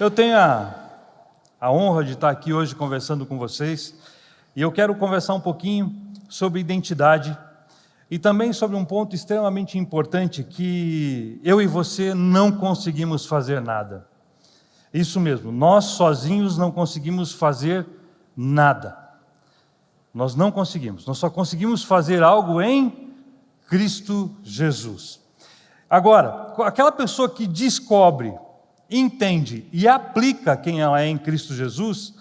Eu tenho a honra de estar aqui hoje conversando com vocês, e eu quero conversar um pouquinho sobre identidade e também sobre um ponto extremamente importante, que eu e você não conseguimos fazer nada. Isso mesmo, nós sozinhos não conseguimos fazer nada. Nós não conseguimos, nós só conseguimos fazer algo em Cristo Jesus. Agora, aquela pessoa que descobre, entende e aplica quem ela é em Cristo Jesus,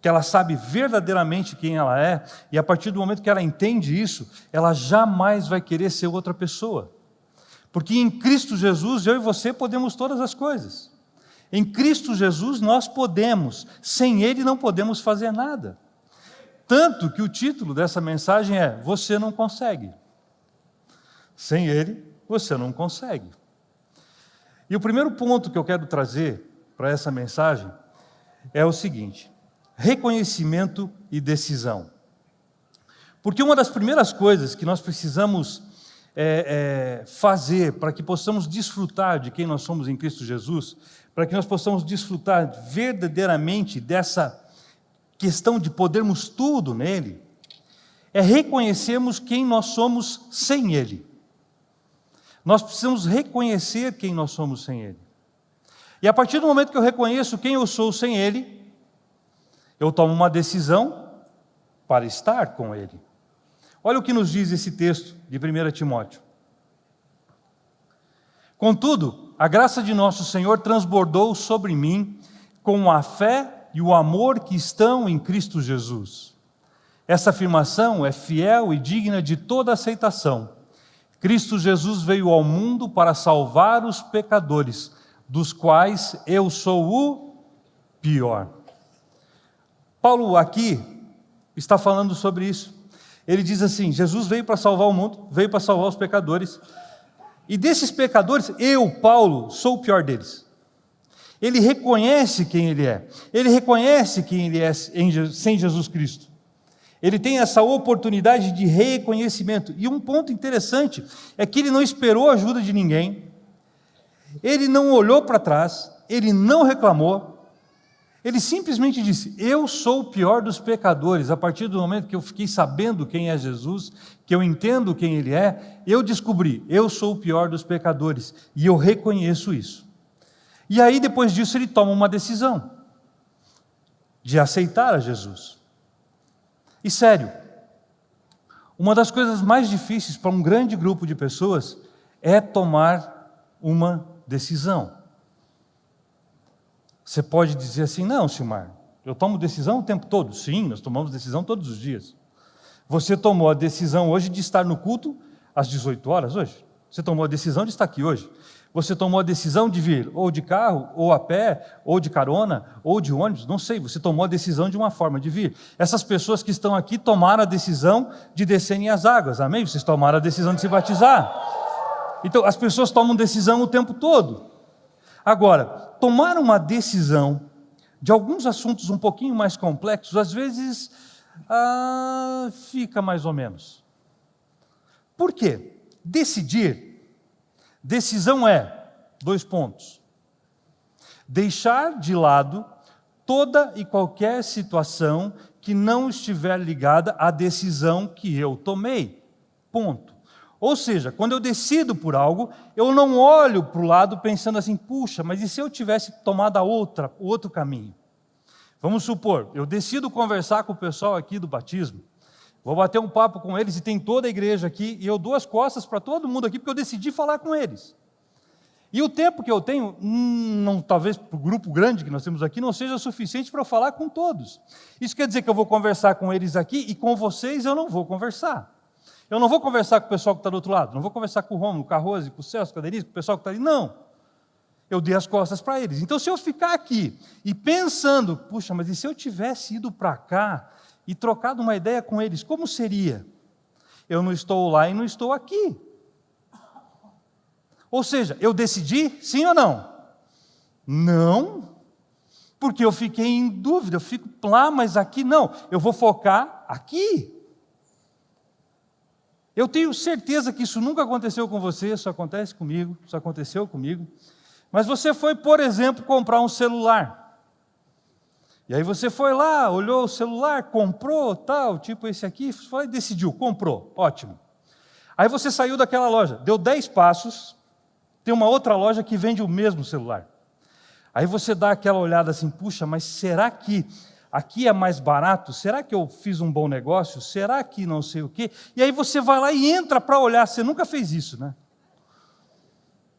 que ela sabe verdadeiramente quem ela é, e a partir do momento que ela entende isso, ela jamais vai querer ser outra pessoa. Porque em Cristo Jesus, eu e você podemos todas as coisas. Em Cristo Jesus nós podemos, sem Ele não podemos fazer nada. Tanto que o título dessa mensagem é: você não consegue. Sem Ele, você não consegue. E o primeiro ponto que eu quero trazer para essa mensagem é o seguinte: reconhecimento e decisão. Porque uma das primeiras coisas que nós precisamos fazer para que possamos desfrutar de quem nós somos em Cristo Jesus, para que nós possamos desfrutar verdadeiramente dessa questão de podermos tudo nele, é reconhecermos quem nós somos sem Ele. Nós precisamos reconhecer quem nós somos sem Ele. E a partir do momento que eu reconheço quem eu sou sem Ele, eu tomo uma decisão para estar com Ele. Olha o que nos diz esse texto de 1 Timóteo. Contudo, a graça de nosso Senhor transbordou sobre mim com a fé e o amor que estão em Cristo Jesus. Essa afirmação é fiel e digna de toda aceitação. Cristo Jesus veio ao mundo para salvar os pecadores, dos quais eu sou o pior. Paulo aqui está falando sobre isso. Ele diz assim: Jesus veio para salvar o mundo, veio para salvar os pecadores, e desses pecadores, eu, Paulo, sou o pior deles. Ele reconhece quem ele é, ele reconhece quem ele é sem Jesus Cristo. Ele tem essa oportunidade de reconhecimento. E um ponto interessante é que ele não esperou a ajuda de ninguém, ele não olhou para trás, ele não reclamou, ele simplesmente disse: eu sou o pior dos pecadores. A partir do momento que eu fiquei sabendo quem é Jesus, que eu entendo quem Ele é, eu descobri: eu sou o pior dos pecadores, e eu reconheço isso. E aí depois disso ele toma uma decisão de aceitar a Jesus. E sério, uma das coisas mais difíceis para um grande grupo de pessoas é tomar uma decisão. Você pode dizer assim: não, Silmar, eu tomo decisão o tempo todo. Sim, nós tomamos decisão todos os dias. Você tomou a decisão hoje de estar no culto às 18 horas hoje. Você tomou a decisão de estar aqui hoje. Você tomou a decisão de vir ou de carro, ou a pé, ou de carona, ou de ônibus, não sei, você tomou a decisão de uma forma de vir. Essas pessoas que estão aqui tomaram a decisão de descerem as águas, amém? Vocês tomaram a decisão de se batizar. Então, as pessoas tomam decisão o tempo todo. Agora, tomar uma decisão de alguns assuntos um pouquinho mais complexos, às vezes, fica mais ou menos. Por quê? Decidir, decisão é, 2 pontos, deixar de lado toda e qualquer situação que não estiver ligada à decisão que eu tomei, ponto. Ou seja, quando eu decido por algo, eu não olho para o lado pensando assim, puxa, mas e se eu tivesse tomado o outro caminho? Vamos supor, eu decido conversar com o pessoal aqui do batismo, vou bater um papo com eles e tem toda a igreja aqui, e eu dou as costas para todo mundo aqui, porque eu decidi falar com eles. E o tempo que eu tenho, talvez para o grupo grande que nós temos aqui, não seja suficiente para eu falar com todos. Isso quer dizer que eu vou conversar com eles aqui e com vocês eu não vou conversar. Eu não vou conversar com o pessoal que está do outro lado, não vou conversar com o Rômulo, com a Rose, com o Celso, com a Denise, com o pessoal que está ali, não. Eu dei as costas para eles. Então, se eu ficar aqui e pensando, puxa, mas e se eu tivesse ido para cá e trocado uma ideia com eles, como seria? Eu não estou lá e não estou aqui. Ou seja, eu decidi, sim ou não? Não, porque eu fiquei em dúvida, eu fico lá, mas aqui não, eu vou focar aqui. Eu tenho certeza que isso nunca aconteceu com você, isso acontece comigo, isso aconteceu comigo. Mas você foi, por exemplo, comprar um celular. E aí você foi lá, olhou o celular, comprou, tal, tipo esse aqui, foi e decidiu, comprou, ótimo. Aí você saiu daquela loja, deu 10 passos, tem uma outra loja que vende o mesmo celular. Aí você dá aquela olhada assim, puxa, mas será que aqui é mais barato? Será que eu fiz um bom negócio? Será que não sei o quê? E aí você vai lá e entra para olhar, você nunca fez isso, né?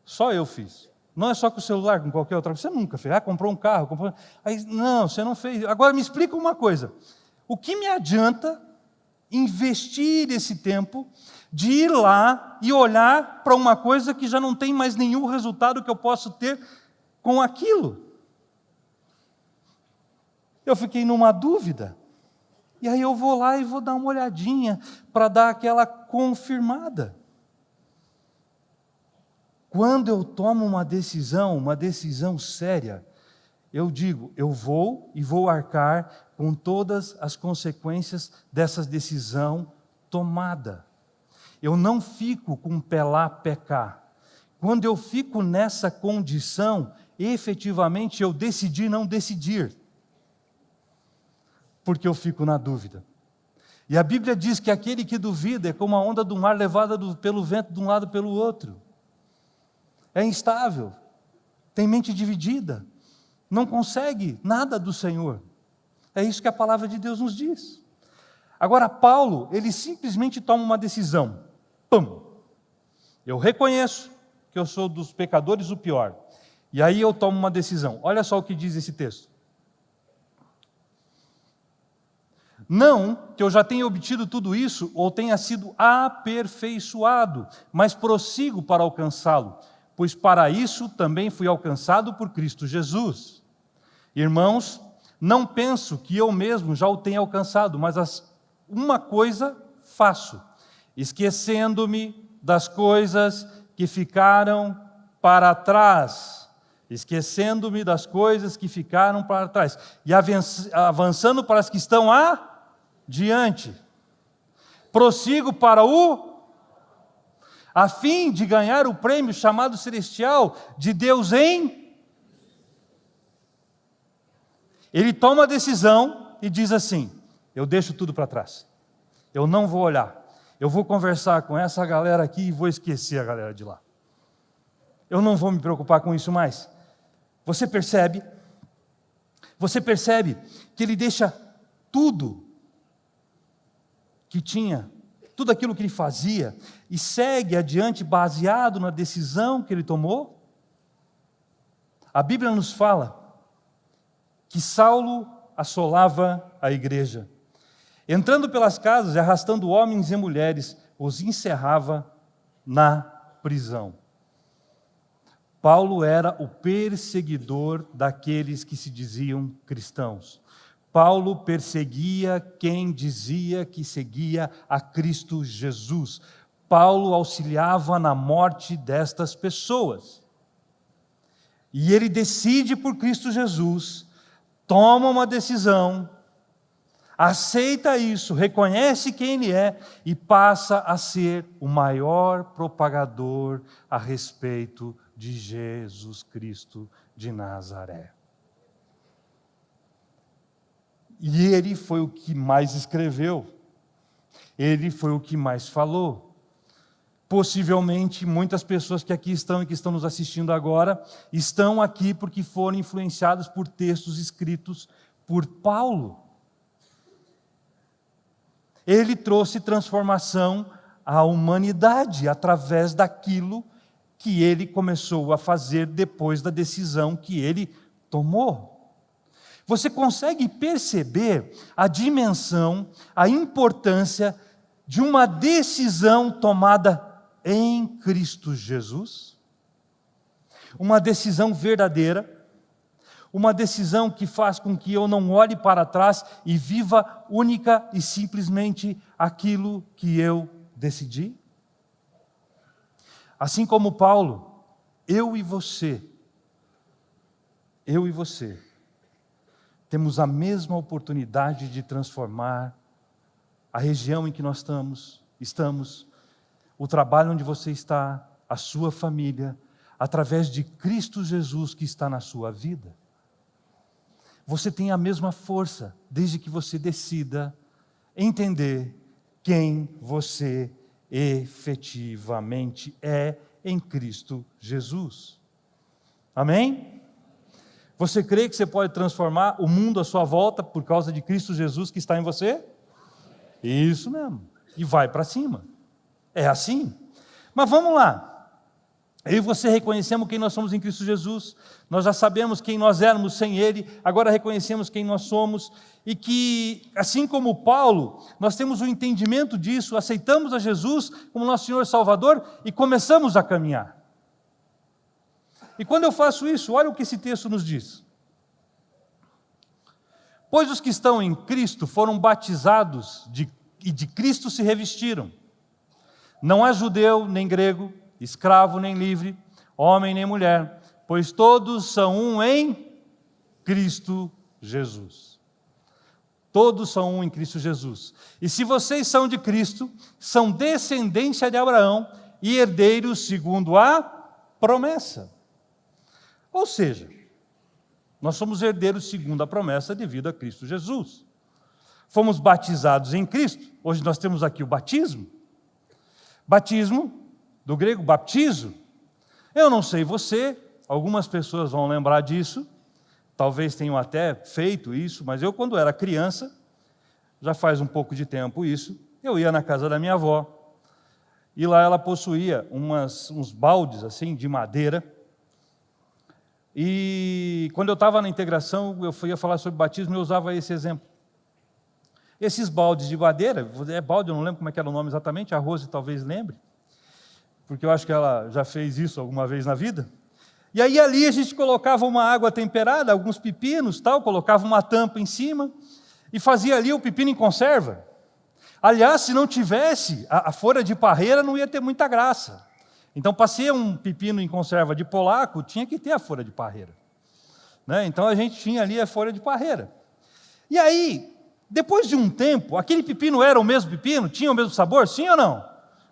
Só eu fiz. Não é só com o celular, com qualquer outra coisa. Você nunca fez. Comprou um carro, comprou... Aí, não, você não fez. Agora me explica uma coisa. O que me adianta investir esse tempo de ir lá e olhar para uma coisa que já não tem mais nenhum resultado que eu possa ter com aquilo? Eu fiquei numa dúvida. E aí eu vou lá e vou dar uma olhadinha para dar aquela confirmada. Quando eu tomo uma decisão séria, eu digo, eu vou e vou arcar com todas as consequências dessa decisão tomada. Eu não fico com pé lá, pé cá. Quando eu fico nessa condição, efetivamente eu decidi não decidir, porque eu fico na dúvida. E a Bíblia diz que aquele que duvida é como a onda do mar levada pelo vento de um lado pelo outro. É instável, tem mente dividida, não consegue nada do Senhor. É isso que a palavra de Deus nos diz. Agora, Paulo, ele simplesmente toma uma decisão. Pum! Eu reconheço que eu sou dos pecadores o pior. E aí eu tomo uma decisão. Olha só o que diz esse texto. Não que eu já tenha obtido tudo isso ou tenha sido aperfeiçoado, mas prossigo para alcançá-lo, pois para isso também fui alcançado por Cristo Jesus. Irmãos, não penso que eu mesmo já o tenha alcançado, mas uma coisa faço, esquecendo-me das coisas que ficaram para trás, esquecendo-me das coisas que ficaram para trás, e avançando para as que estão adiante, prossigo para a fim de ganhar o prêmio chamado celestial de Deus em... Ele toma a decisão e diz assim, eu deixo tudo para trás, eu não vou olhar, eu vou conversar com essa galera aqui e vou esquecer a galera de lá. Eu não vou me preocupar com isso mais. Você percebe que ele deixa tudo que tinha, tudo aquilo que ele fazia, e segue adiante baseado na decisão que ele tomou? A Bíblia nos fala que Saulo assolava a igreja. Entrando pelas casas e arrastando homens e mulheres, os encerrava na prisão. Paulo era o perseguidor daqueles que se diziam cristãos. Paulo perseguia quem dizia que seguia a Cristo Jesus. Paulo auxiliava na morte destas pessoas. E ele decide por Cristo Jesus, toma uma decisão, aceita isso, reconhece quem ele é e passa a ser o maior propagador a respeito de Jesus Cristo de Nazaré. E ele foi o que mais escreveu, ele foi o que mais falou. Possivelmente, muitas pessoas que aqui estão e que estão nos assistindo agora, estão aqui porque foram influenciados por textos escritos por Paulo. Ele trouxe transformação à humanidade através daquilo que ele começou a fazer depois da decisão que ele tomou. Você consegue perceber a dimensão, a importância de uma decisão tomada em Cristo Jesus? Uma decisão verdadeira, uma decisão que faz com que eu não olhe para trás e viva única e simplesmente aquilo que eu decidi? Assim como Paulo, eu e você, temos a mesma oportunidade de transformar a região em que nós estamos, o trabalho onde você está, a sua família, através de Cristo Jesus que está na sua vida. Você tem a mesma força, desde que você decida entender quem você efetivamente é em Cristo Jesus. Amém? Você crê que você pode transformar o mundo à sua volta por causa de Cristo Jesus que está em você? Isso mesmo. E vai para cima. É assim. Mas vamos lá. Eu e você reconhecemos quem nós somos em Cristo Jesus. Nós já sabemos quem nós éramos sem Ele. Agora reconhecemos quem nós somos. E que, assim como Paulo, nós temos o entendimento disso. Aceitamos a Jesus como nosso Senhor e Salvador e começamos a caminhar. E quando eu faço isso, olha o que esse texto nos diz. Pois os que estão em Cristo foram batizados e de Cristo se revestiram. Não há judeu nem grego, escravo nem livre, homem nem mulher, pois todos são um em Cristo Jesus. Todos são um em Cristo Jesus. E se vocês são de Cristo, são descendência de Abraão e herdeiros segundo a promessa. Ou seja, nós somos herdeiros segundo a promessa devido a Cristo Jesus. Fomos batizados em Cristo. Hoje nós temos aqui o batismo. Batismo, do grego baptizo. Eu não sei você, algumas pessoas vão lembrar disso, talvez tenham até feito isso, mas eu quando era criança, já faz um pouco de tempo isso, eu ia na casa da minha avó, e lá ela possuía uns baldes assim de madeira. E quando eu estava na integração, eu ia falar sobre batismo e eu usava esse exemplo. Esses baldes de madeira, balde, eu não lembro como é que era o nome exatamente, a Rose talvez lembre, porque eu acho que ela já fez isso alguma vez na vida. E aí ali a gente colocava uma água temperada, alguns pepinos, colocava uma tampa em cima e fazia ali o pepino em conserva. Aliás, se não tivesse a folha de parreira, não ia ter muita graça. Então, para ser um pepino em conserva de polaco, tinha que ter a folha de parreira. Né? Então, a gente tinha ali a folha de parreira. E aí, depois de um tempo, aquele pepino era o mesmo pepino? Tinha o mesmo sabor? Sim ou não?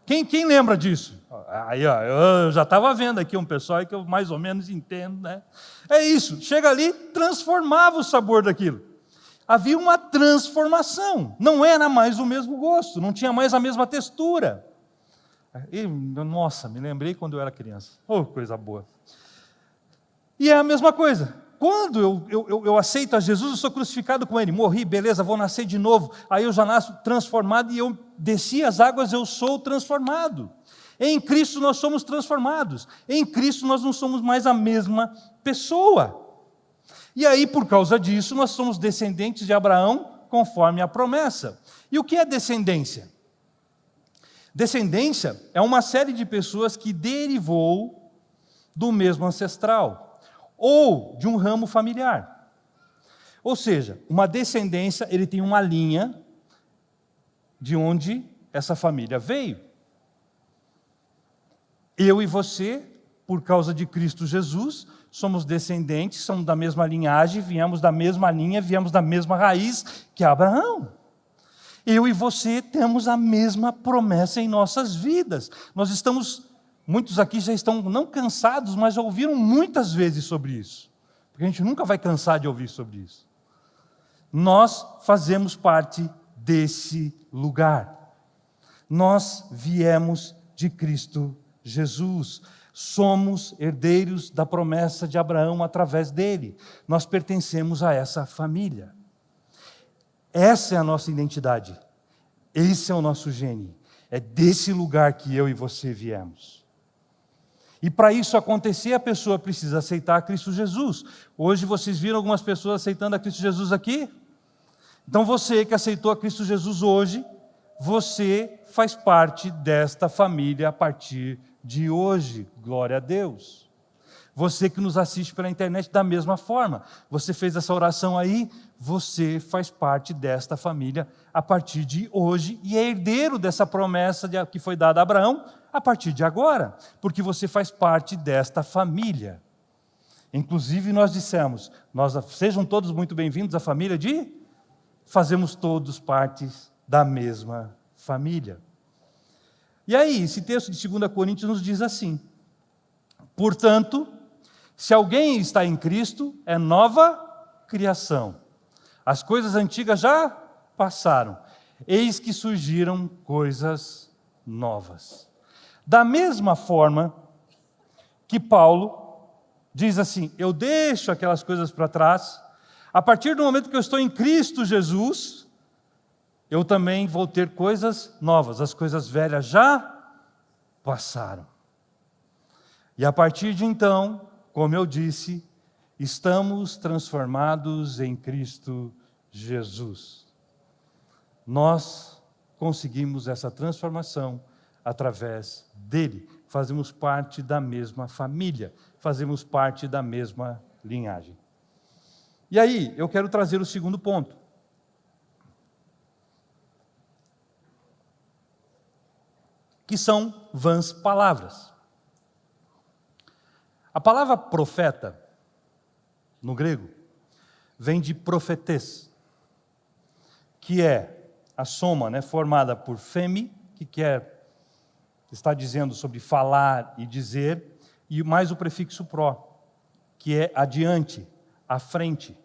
Quem lembra disso? Aí, ó, eu já estava vendo aqui um pessoal que eu mais ou menos entendo. Né? É isso, chega ali, transformava o sabor daquilo. Havia uma transformação. Não era mais o mesmo gosto, não tinha mais a mesma textura. E, nossa, me lembrei quando eu era criança. Oh, coisa boa. E é a mesma coisa. Quando eu aceito a Jesus, eu sou crucificado com Ele. Morri, beleza, vou nascer de novo. Aí eu já nasço transformado e eu desci as águas, eu sou transformado. Em Cristo nós somos transformados. Em Cristo nós não somos mais a mesma pessoa. E aí, por causa disso, nós somos descendentes de Abraão, conforme a promessa. E o que é descendência? Descendência é uma série de pessoas que derivou do mesmo ancestral ou de um ramo familiar. Ou seja, uma descendência, ele tem uma linha de onde essa família veio. Eu e você, por causa de Cristo Jesus, somos descendentes, somos da mesma linhagem, viemos da mesma linha, viemos da mesma raiz que Abraão. Eu e você temos a mesma promessa em nossas vidas. Nós estamos, muitos aqui já estão não cansados, mas já ouviram muitas vezes sobre isso. Porque a gente nunca vai cansar de ouvir sobre isso. Nós fazemos parte desse lugar. Nós viemos de Cristo Jesus. Somos herdeiros da promessa de Abraão através dele. Nós pertencemos a essa família. Essa é a nossa identidade. Esse é o nosso gene. É desse lugar que eu e você viemos. E para isso acontecer, a pessoa precisa aceitar a Cristo Jesus. Hoje vocês viram algumas pessoas aceitando a Cristo Jesus aqui? Então você que aceitou a Cristo Jesus hoje, você faz parte desta família a partir de hoje. Glória a Deus. Você que nos assiste pela internet da mesma forma. Você fez essa oração aí, você faz parte desta família a partir de hoje e é herdeiro dessa promessa que foi dada a Abraão a partir de agora, porque você faz parte desta família. Inclusive nós dissemos, sejam todos muito bem-vindos à família fazemos todos parte da mesma família. E aí, esse texto de 2 Coríntios nos diz assim: portanto, se alguém está em Cristo, é nova criação. As coisas antigas já passaram, eis que surgiram coisas novas. Da mesma forma que Paulo diz assim: eu deixo aquelas coisas para trás, a partir do momento que eu estou em Cristo Jesus, eu também vou ter coisas novas, as coisas velhas já passaram. E a partir de então, como eu disse, estamos transformados em Cristo Jesus. Nós conseguimos essa transformação através dele. Fazemos parte da mesma família, fazemos parte da mesma linhagem. E aí, eu quero trazer o segundo ponto. Que são vãs palavras. A palavra profeta, no grego, vem de profetês, que é a soma, formada por femi, que está dizendo sobre falar e dizer, e mais o prefixo pró, que é adiante, à frente.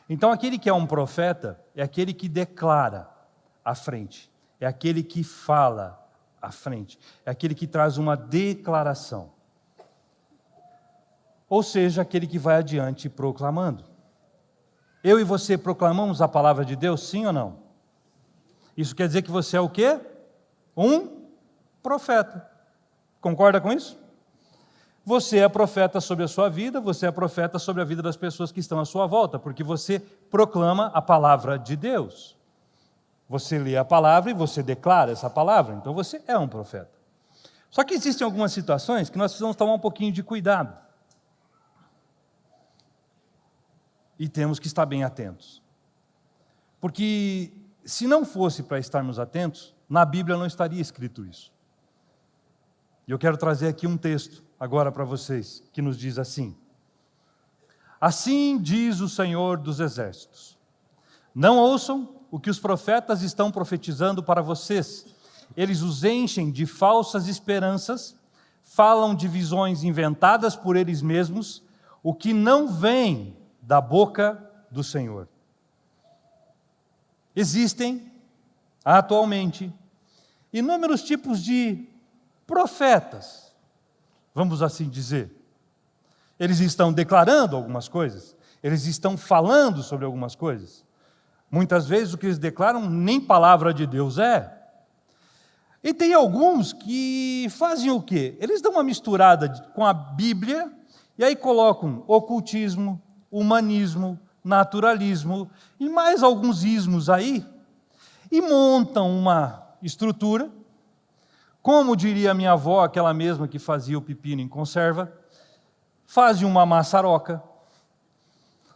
Então, aquele que é um profeta é aquele que declara à frente, é aquele que fala à frente, é aquele que traz uma declaração. Ou seja, aquele que vai adiante proclamando. Eu e você proclamamos a palavra de Deus, sim ou não? Isso quer dizer que você é o quê? Um profeta. Concorda com isso? Você é profeta sobre a sua vida, você é profeta sobre a vida das pessoas que estão à sua volta, porque você proclama a palavra de Deus. Você lê a palavra e você declara essa palavra, então você é um profeta. Só que existem algumas situações que nós precisamos tomar um pouquinho de cuidado. E temos que estar bem atentos. Porque se não fosse para estarmos atentos, na Bíblia não estaria escrito isso. E eu quero trazer aqui um texto agora para vocês, que nos diz assim: assim diz o Senhor dos Exércitos, não ouçam o que os profetas estão profetizando para vocês, eles os enchem de falsas esperanças, falam de visões inventadas por eles mesmos, o que não vem da boca do Senhor. Existem, atualmente, inúmeros tipos de profetas, vamos assim dizer. Eles estão declarando algumas coisas, eles estão falando sobre algumas coisas. Muitas vezes o que eles declaram nem palavra de Deus é. E tem alguns que fazem o quê? Eles dão uma misturada com a Bíblia e aí colocam ocultismo, humanismo, naturalismo e mais alguns ismos aí, e montam uma estrutura, como diria minha avó, aquela mesma que fazia o pepino em conserva, faz uma maçaroca,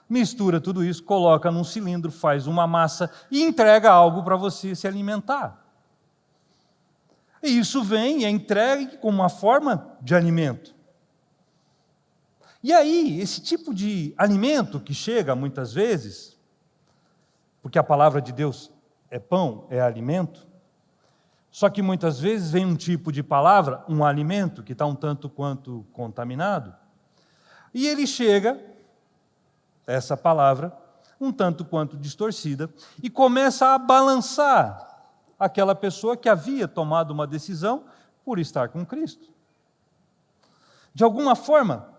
mistura tudo isso, coloca num cilindro, faz uma massa e entrega algo para você se alimentar. E isso vem e é entregue como uma forma de alimento. E aí, esse tipo de alimento que chega muitas vezes, porque a palavra de Deus é pão, é alimento. Só que muitas vezes vem um tipo de palavra, um alimento, que está um tanto quanto contaminado, e ele chega, essa palavra, um tanto quanto distorcida, e começa a balançar aquela pessoa que havia tomado uma decisão por estar com Cristo. De alguma forma,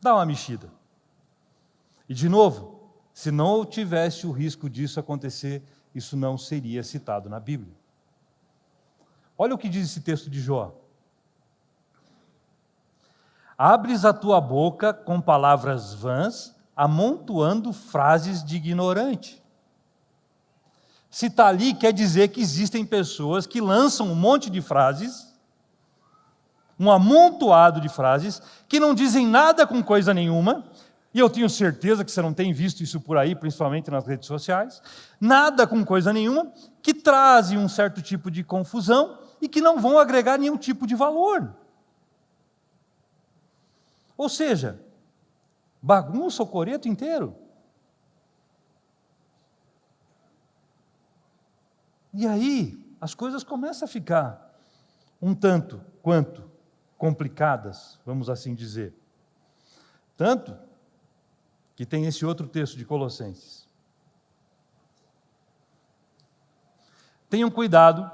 dá uma mexida. E de novo, se não tivesse o risco disso acontecer, isso não seria citado na Bíblia. Olha o que diz esse texto de Jó. Abres a tua boca com palavras vãs, amontoando frases de ignorante. Se está ali, quer dizer que existem pessoas que lançam um monte de frases, um amontoado de frases, que não dizem nada com coisa nenhuma, e eu tenho certeza que você não tem visto isso por aí, principalmente nas redes sociais, nada com coisa nenhuma, que trazem um certo tipo de confusão e que não vão agregar nenhum tipo de valor. Ou seja, bagunça o coreto inteiro. E aí, as coisas começam a ficar um tanto quanto complicadas, vamos assim dizer. Tanto que tem esse outro texto de Colossenses. Tenham cuidado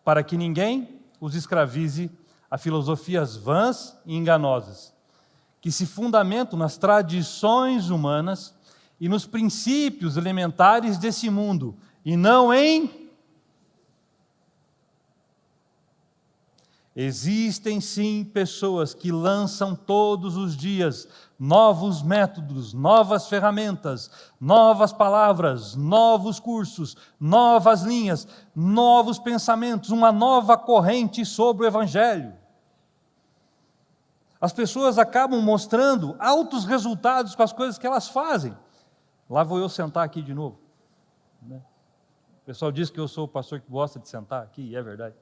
para que ninguém os escravize a filosofias vãs e enganosas, que se fundamentam nas tradições humanas e nos princípios elementares desse mundo, e não em... Existem sim pessoas que lançam todos os dias novos métodos, novas ferramentas, novas palavras, novos cursos, novas linhas, novos pensamentos, uma nova corrente sobre o Evangelho. As pessoas acabam mostrando altos resultados com as coisas que elas fazem. Lá vou eu sentar aqui de novo. O pessoal diz que eu sou o pastor que gosta de sentar aqui, e é verdade.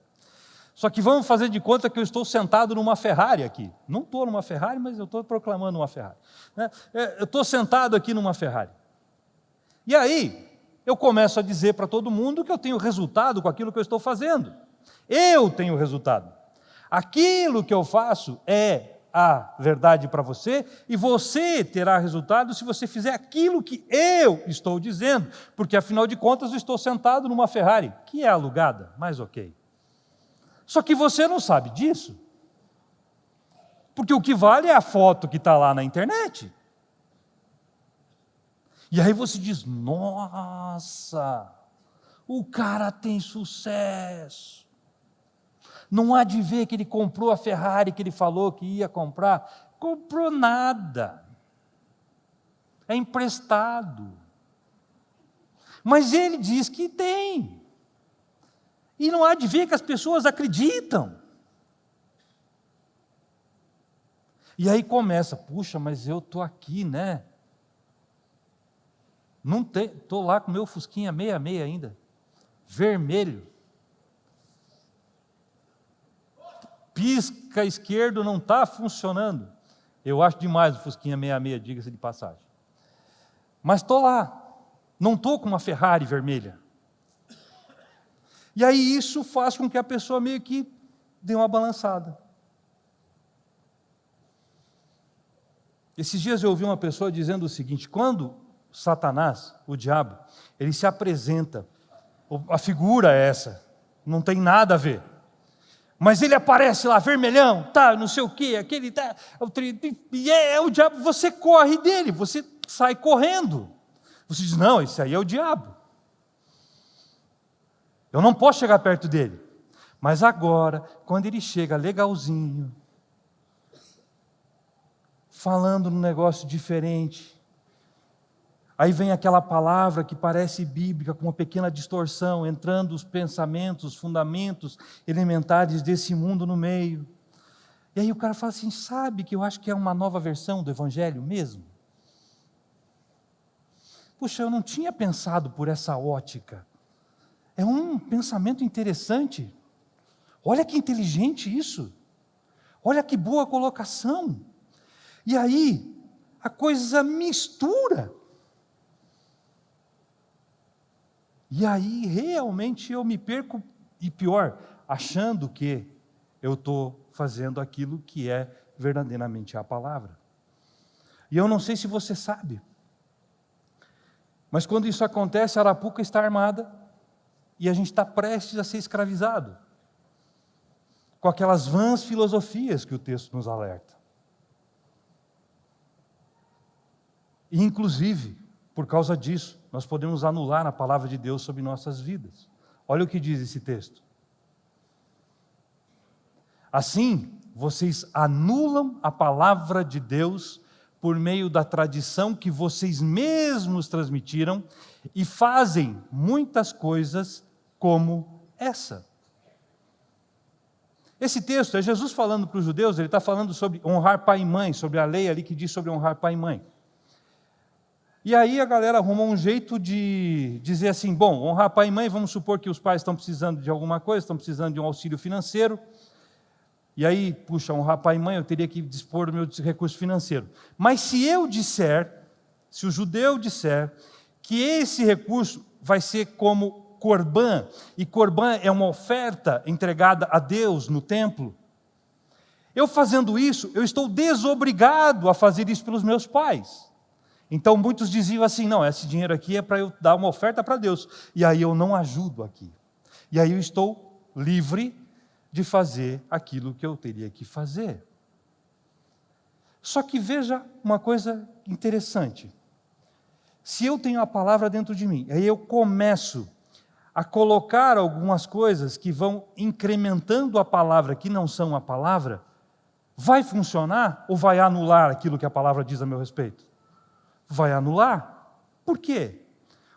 Só que vamos fazer de conta que eu estou sentado numa Ferrari aqui. Não estou numa Ferrari, mas eu estou proclamando uma Ferrari. Eu estou sentado aqui numa Ferrari. E aí, eu começo a dizer para todo mundo que eu tenho resultado com aquilo que eu estou fazendo. Eu tenho resultado. Aquilo que eu faço é a verdade para você, e você terá resultado se você fizer aquilo que eu estou dizendo, porque afinal de contas eu estou sentado numa Ferrari, que é alugada, mas ok. Só que você não sabe disso, porque o que vale é a foto que está lá na internet. E aí você diz, nossa, o cara tem sucesso. Não há de ver que ele comprou a Ferrari que ele falou que ia comprar. Comprou nada. É emprestado. Mas ele diz que tem. E não há de ver que as pessoas acreditam. E aí começa, puxa, mas eu estou aqui, né? Não estou lá com o meu Fusquinha 66 ainda, vermelho. Pisca esquerdo não está funcionando. Eu acho demais o Fusquinha 66, diga-se de passagem. Mas estou lá, não estou com uma Ferrari vermelha. E aí isso faz com que a pessoa meio que dê uma balançada. Esses dias eu ouvi uma pessoa dizendo o seguinte, quando Satanás, o diabo, ele se apresenta, a figura é essa, não tem nada a ver. Mas ele aparece lá, vermelhão, tá, não sei o quê, aquele tá, e é o diabo, você corre dele, você sai correndo. Você diz, não, esse aí é o diabo. Eu não posso chegar perto dele. Mas agora, quando ele chega legalzinho, falando num negócio diferente, aí vem aquela palavra que parece bíblica, com uma pequena distorção, entrando os pensamentos, os fundamentos elementares desse mundo no meio. E aí o cara fala assim, sabe que eu acho que é uma nova versão do Evangelho mesmo? Puxa, eu não tinha pensado por essa ótica. É um pensamento interessante. Olha que inteligente isso. Olha que boa colocação. E aí, a coisa mistura. E aí realmente eu me perco, e pior, achando que eu estou fazendo aquilo que é verdadeiramente a palavra. E eu não sei se você sabe, mas quando isso acontece, a Arapuca está armada e a gente está prestes a ser escravizado, com aquelas vãs filosofias que o texto nos alerta. E inclusive, por causa disso, nós podemos anular a palavra de Deus sobre nossas vidas. Olha o que diz esse texto. Assim, vocês anulam a palavra de Deus por meio da tradição que vocês mesmos transmitiram e fazem muitas coisas como essa. Esse texto é Jesus falando para os judeus, ele está falando sobre honrar pai e mãe, sobre a lei ali que diz sobre honrar pai e mãe. E aí a galera arruma um jeito de dizer assim, bom, honrar pai e mãe, vamos supor que os pais estão precisando de alguma coisa, estão precisando de um auxílio financeiro, e aí, puxa, honrar pai e mãe, eu teria que dispor do meu recurso financeiro. Mas se eu disser, se o judeu disser, que esse recurso vai ser como Corban, e Corban é uma oferta entregada a Deus no templo, eu fazendo isso, eu estou desobrigado a fazer isso pelos meus pais. Então muitos diziam assim, não, esse dinheiro aqui é para eu dar uma oferta para Deus, e aí eu não ajudo aqui. E aí eu estou livre de fazer aquilo que eu teria que fazer. Só que veja uma coisa interessante. Se eu tenho a palavra dentro de mim, aí eu começo a colocar algumas coisas que vão incrementando a palavra, que não são a palavra, vai funcionar ou vai anular aquilo que a palavra diz a meu respeito? Vai anular. Por quê?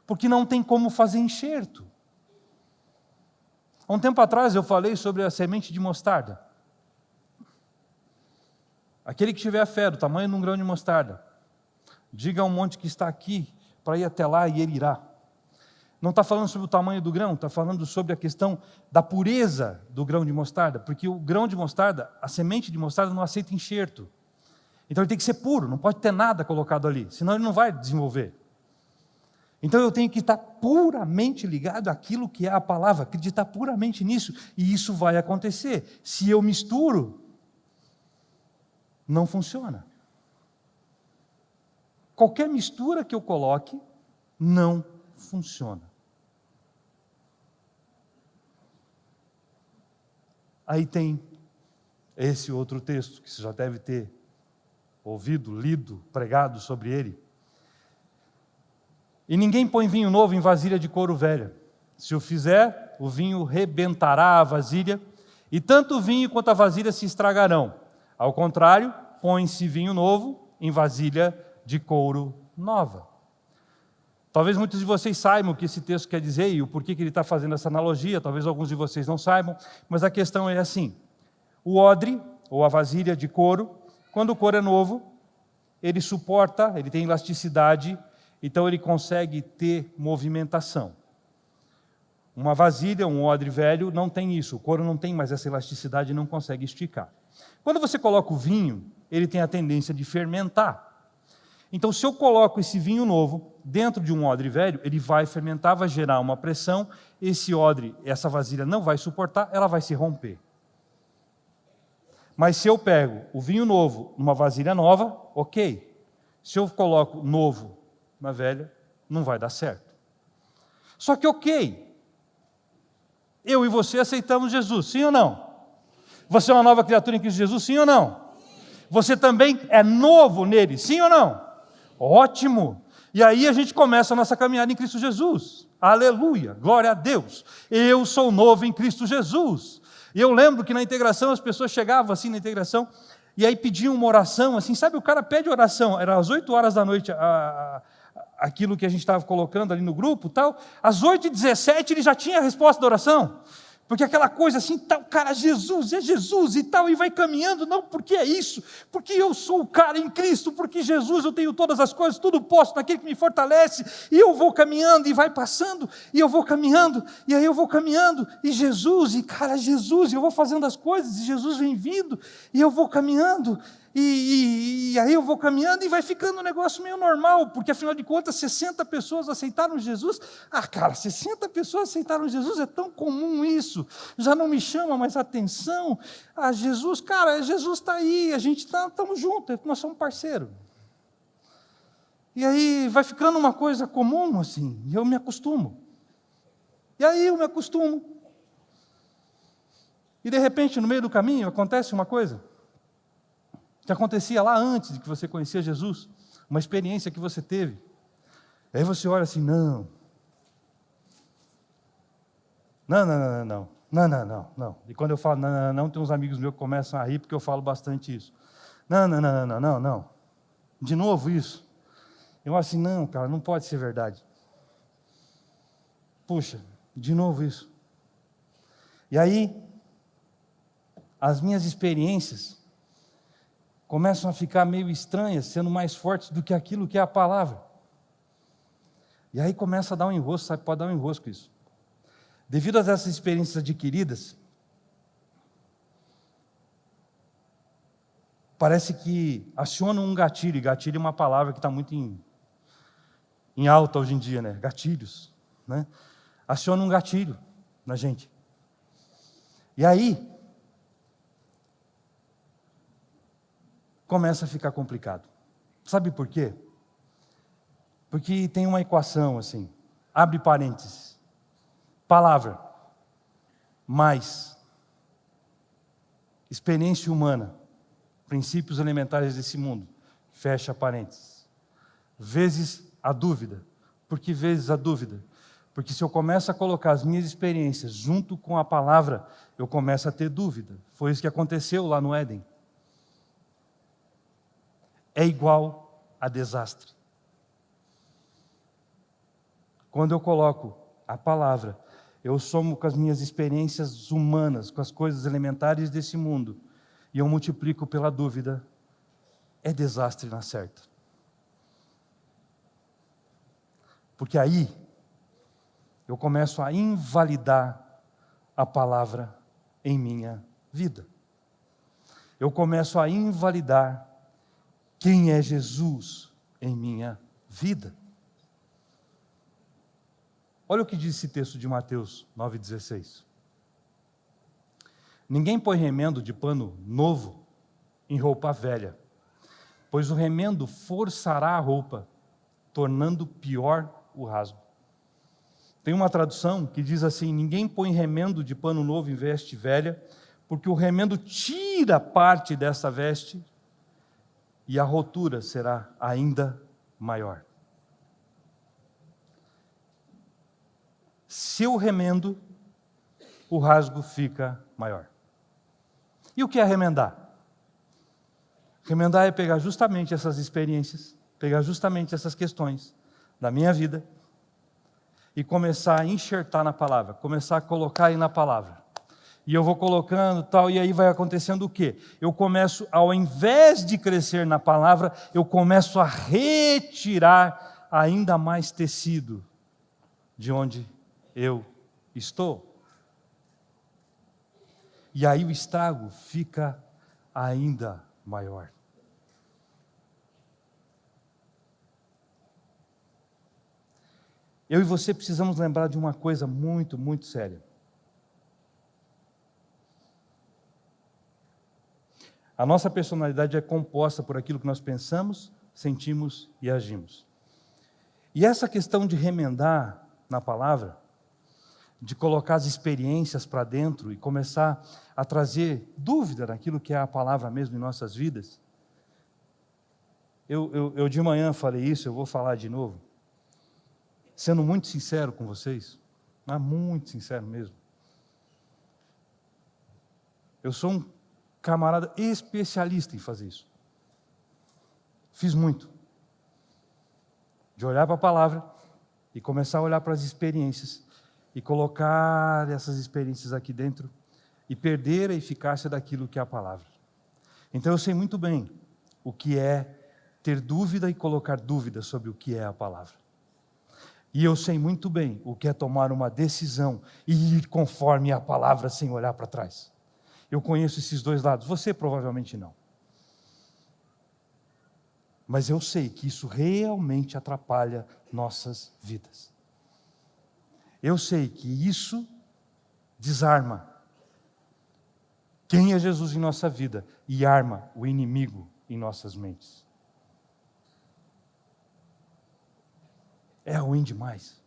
Porque não tem como fazer enxerto. Há um tempo atrás eu falei sobre a semente de mostarda. Aquele que tiver a fé do tamanho de um grão de mostarda, diga ao monte que está aqui para ir até lá e ele irá. Não está falando sobre o tamanho do grão, está falando sobre a questão da pureza do grão de mostarda, porque o grão de mostarda, a semente de mostarda não aceita enxerto. Então ele tem que ser puro, não pode ter nada colocado ali, senão ele não vai desenvolver. Então eu tenho que estar puramente ligado àquilo que é a palavra, acreditar puramente nisso, e isso vai acontecer. Se eu misturo, não funciona. Qualquer mistura que eu coloque, não funciona. Aí tem esse outro texto, que você já deve ter ouvido, lido, pregado sobre ele. E ninguém põe vinho novo em vasilha de couro velha. Se o fizer, o vinho rebentará a vasilha, e tanto o vinho quanto a vasilha se estragarão. Ao contrário, põe-se vinho novo em vasilha de couro nova. Talvez muitos de vocês saibam o que esse texto quer dizer e o porquê que ele está fazendo essa analogia, talvez alguns de vocês não saibam, mas a questão é assim: o odre, ou a vasilha de couro, quando o couro é novo, ele suporta, ele tem elasticidade, então ele consegue ter movimentação. Uma vasilha, um odre velho, não tem isso, o couro não tem mais essa elasticidade e não consegue esticar. Quando você coloca o vinho, ele tem a tendência de fermentar. Então, se eu coloco esse vinho novo dentro de um odre velho, ele vai fermentar, vai gerar uma pressão, esse odre, essa vasilha não vai suportar, ela vai se romper. Mas se eu pego o vinho novo numa vasilha nova, ok. Se eu coloco novo na velha, não vai dar certo. Só que ok, eu e você aceitamos Jesus, sim ou não? Você é uma nova criatura em Cristo Jesus, sim ou não? Você também é novo nele, sim ou não? Ótimo! E aí a gente começa a nossa caminhada em Cristo Jesus. Aleluia, glória a Deus. Eu sou novo em Cristo Jesus. E eu lembro que na integração as pessoas chegavam assim na integração e aí pediam uma oração, assim, sabe, o cara pede oração, era às 8 horas da noite aquilo que a gente estava colocando ali no grupo, tal, às 8h17 ele já tinha a resposta da oração, porque aquela coisa assim, tal, cara, Jesus, é Jesus e tal, e vai caminhando, não, porque é isso, porque eu sou o cara em Cristo, porque Jesus, eu tenho todas as coisas, tudo posso naquele que me fortalece, e eu vou caminhando, e vai passando, e eu vou caminhando, e aí eu vou caminhando, e Jesus, e cara, Jesus, e eu vou fazendo as coisas, e Jesus vem vindo, e eu vou caminhando, E aí eu vou caminhando e vai ficando um negócio meio normal, porque afinal de contas 60 pessoas aceitaram Jesus. Ah, cara, 60 pessoas aceitaram Jesus, é tão comum isso, já não me chama mais atenção. Ah, Jesus, cara, Jesus está aí, a gente estamos juntos, nós somos parceiros. E aí vai ficando uma coisa comum assim, e eu me acostumo. E aí eu me acostumo. E de repente, no meio do caminho, acontece uma coisa que acontecia lá antes de que você conhecia Jesus, uma experiência que você teve. Aí você olha assim, não. E quando eu falo não, tem uns amigos meus que começam a rir porque eu falo bastante isso. Não. De novo isso. Eu assim, não, cara, não pode ser verdade. Puxa, de novo isso. E aí, as minhas experiências começam a ficar meio estranhas, sendo mais fortes do que aquilo que é a palavra. E aí começa a dar um enrosco, sabe? Pode dar um enrosco isso. Devido a essas experiências adquiridas, parece que aciona um gatilho, e gatilho é uma palavra que está muito em alta hoje em dia, né? Gatilhos, né? Aciona um gatilho na gente. E aí, começa a ficar complicado. Sabe por quê? Porque tem uma equação assim, abre parênteses, palavra, mais experiência humana, princípios elementares desse mundo, fecha parênteses, vezes a dúvida. Por que vezes a dúvida? Porque se eu começo a colocar as minhas experiências junto com a palavra, eu começo a ter dúvida. Foi isso que aconteceu lá no Éden. É igual a desastre. Quando eu coloco a palavra, eu somo com as minhas experiências humanas, com as coisas elementares desse mundo, e eu multiplico pela dúvida, é desastre na certa. Porque aí, eu começo a invalidar a palavra em minha vida. Eu começo a invalidar quem é Jesus em minha vida. Olha o que diz esse texto de Mateus 9,16. Ninguém põe remendo de pano novo em roupa velha, pois o remendo forçará a roupa, tornando pior o rasgo. Tem uma tradução que diz assim, ninguém põe remendo de pano novo em veste velha, porque o remendo tira parte dessa veste e a rotura será ainda maior. Se eu remendo, o rasgo fica maior. E o que é remendar? Remendar é pegar justamente essas experiências, pegar justamente essas questões da minha vida e começar a enxertar na palavra, começar a colocar aí na palavra. E eu vou colocando tal, e aí vai acontecendo o quê? Eu começo, ao invés de crescer na palavra, eu começo a retirar ainda mais tecido de onde eu estou. E aí o estrago fica ainda maior. Eu e você precisamos lembrar de uma coisa muito, muito séria. A nossa personalidade é composta por aquilo que nós pensamos, sentimos e agimos. E essa questão de remendar na palavra, de colocar as experiências para dentro e começar a trazer dúvida naquilo que é a palavra mesmo em nossas vidas. Eu de manhã falei isso, eu vou falar de novo. Sendo muito sincero com vocês, muito sincero mesmo. Eu sou um camarada especialista em fazer isso. Fiz muito. De olhar para a palavra e começar a olhar para as experiências e colocar essas experiências aqui dentro e perder a eficácia daquilo que é a palavra. Então eu sei muito bem o que é ter dúvida e colocar dúvida sobre o que é a palavra. E eu sei muito bem o que é tomar uma decisão e ir conforme a palavra sem olhar para trás. Eu conheço esses dois lados, você provavelmente não. Mas eu sei que isso realmente atrapalha nossas vidas. Eu sei que isso desarma quem é Jesus em nossa vida e arma o inimigo em nossas mentes. É ruim demais.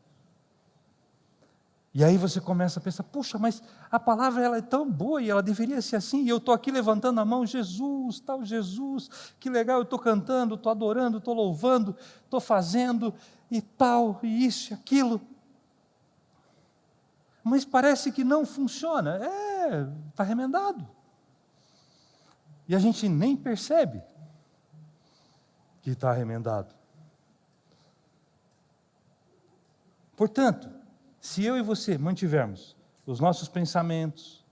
E aí você começa a pensar, puxa, mas a palavra ela é tão boa e ela deveria ser assim, e eu estou aqui levantando a mão, Jesus, tal Jesus, que legal, eu estou cantando, estou adorando, estou louvando, estou fazendo, e tal, e isso e aquilo. Mas parece que não funciona, está remendado. E a gente nem percebe que está remendado. Portanto, se eu e você mantivermos os nossos pensamentos,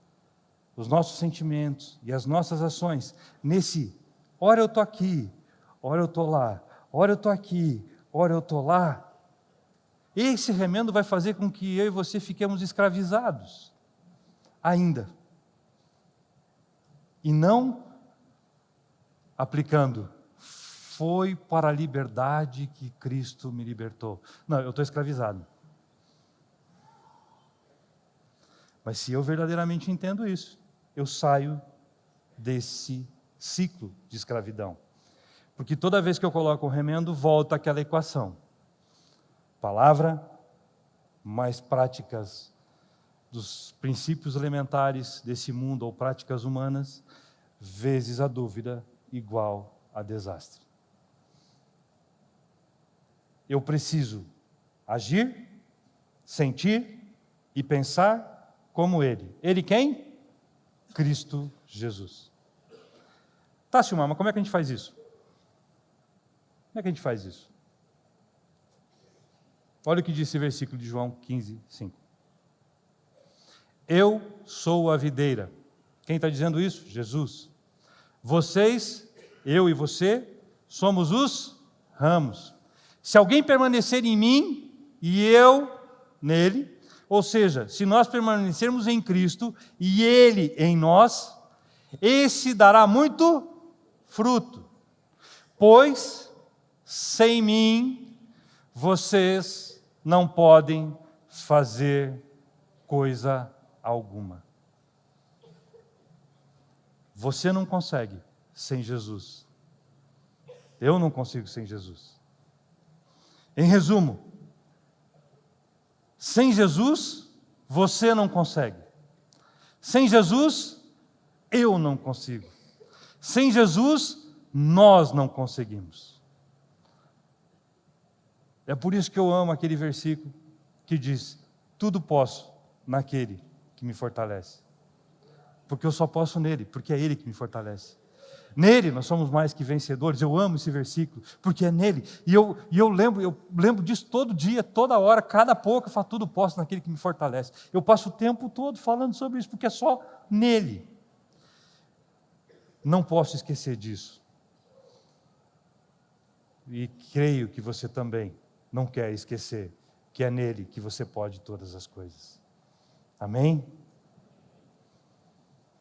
os nossos sentimentos e as nossas ações nesse, ora eu estou aqui, ora eu estou lá, ora eu estou aqui, ora eu estou lá, esse remendo vai fazer com que eu e você fiquemos escravizados ainda. E não aplicando, foi para a liberdade que Cristo me libertou. Não, eu estou escravizado. Mas se eu verdadeiramente entendo isso, eu saio desse ciclo de escravidão. Porque toda vez que eu coloco o remendo, volta aquela equação. Palavra, mais práticas dos princípios elementares desse mundo, ou práticas humanas, vezes a dúvida, igual a desastre. Eu preciso agir, sentir e pensar como Ele. Ele quem? Cristo Jesus. Tá, Silmar, mas como é que a gente faz isso? Como é que a gente faz isso? Olha o que disse o versículo de João 15, 5. Eu sou a videira. Quem está dizendo isso? Jesus. Vocês, eu e você, somos os ramos. Se alguém permanecer em mim e eu nele, ou seja, se nós permanecermos em Cristo e Ele em nós, esse dará muito fruto. Pois, sem mim, vocês não podem fazer coisa alguma. Você não consegue sem Jesus. Eu não consigo sem Jesus. Em resumo, sem Jesus, você não consegue. Sem Jesus, eu não consigo. Sem Jesus, nós não conseguimos. É por isso que eu amo aquele versículo que diz, tudo posso naquele que me fortalece. Porque eu só posso nele, porque é Ele que me fortalece. Nele nós somos mais que vencedores. Eu amo esse versículo, porque é nele. E eu lembro disso todo dia, toda hora, cada pouco eu falo, tudo posso naquele que me fortalece. Eu passo o tempo todo falando sobre isso, porque é só nele. Não posso esquecer disso. E creio que você também não quer esquecer que é nele que você pode todas as coisas. Amém?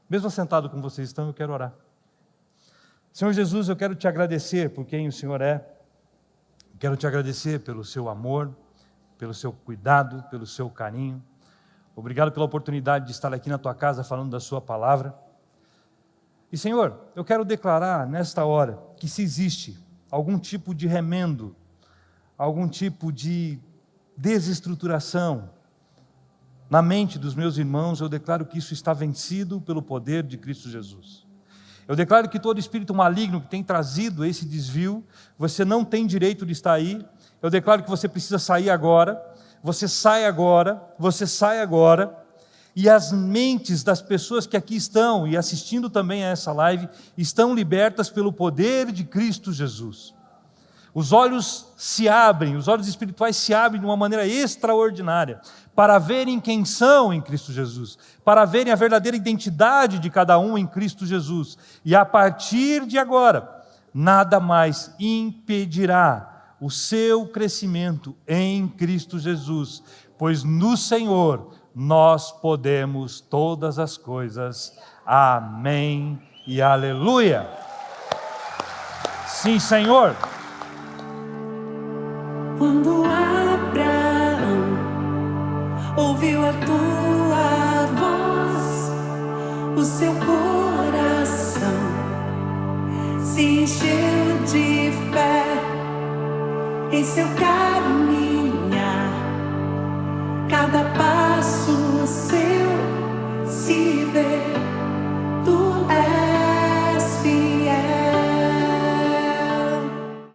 Mesmo sentado como vocês estão, eu quero orar. Senhor Jesus, eu quero te agradecer por quem o Senhor é. Quero te agradecer pelo seu amor, pelo seu cuidado, pelo seu carinho. Obrigado pela oportunidade de estar aqui na tua casa falando da sua palavra. E Senhor, eu quero declarar nesta hora que se existe algum tipo de remendo, algum tipo de desestruturação na mente dos meus irmãos, eu declaro que isso está vencido pelo poder de Cristo Jesus. Eu declaro que todo espírito maligno que tem trazido esse desvio, você não tem direito de estar aí. Eu declaro que você precisa sair agora, você sai agora, você sai agora. E as mentes das pessoas que aqui estão e assistindo também a essa live, estão libertas pelo poder de Cristo Jesus. Os olhos se abrem, os olhos espirituais se abrem de uma maneira extraordinária, para verem quem são em Cristo Jesus, para verem a verdadeira identidade de cada um em Cristo Jesus. E a partir de agora, nada mais impedirá o seu crescimento em Cristo Jesus, pois no Senhor nós podemos todas as coisas. Amém e aleluia. Sim, Senhor. Quando Abraão ouviu a tua voz, o seu coração se encheu de fé em seu caminhar. Cada passo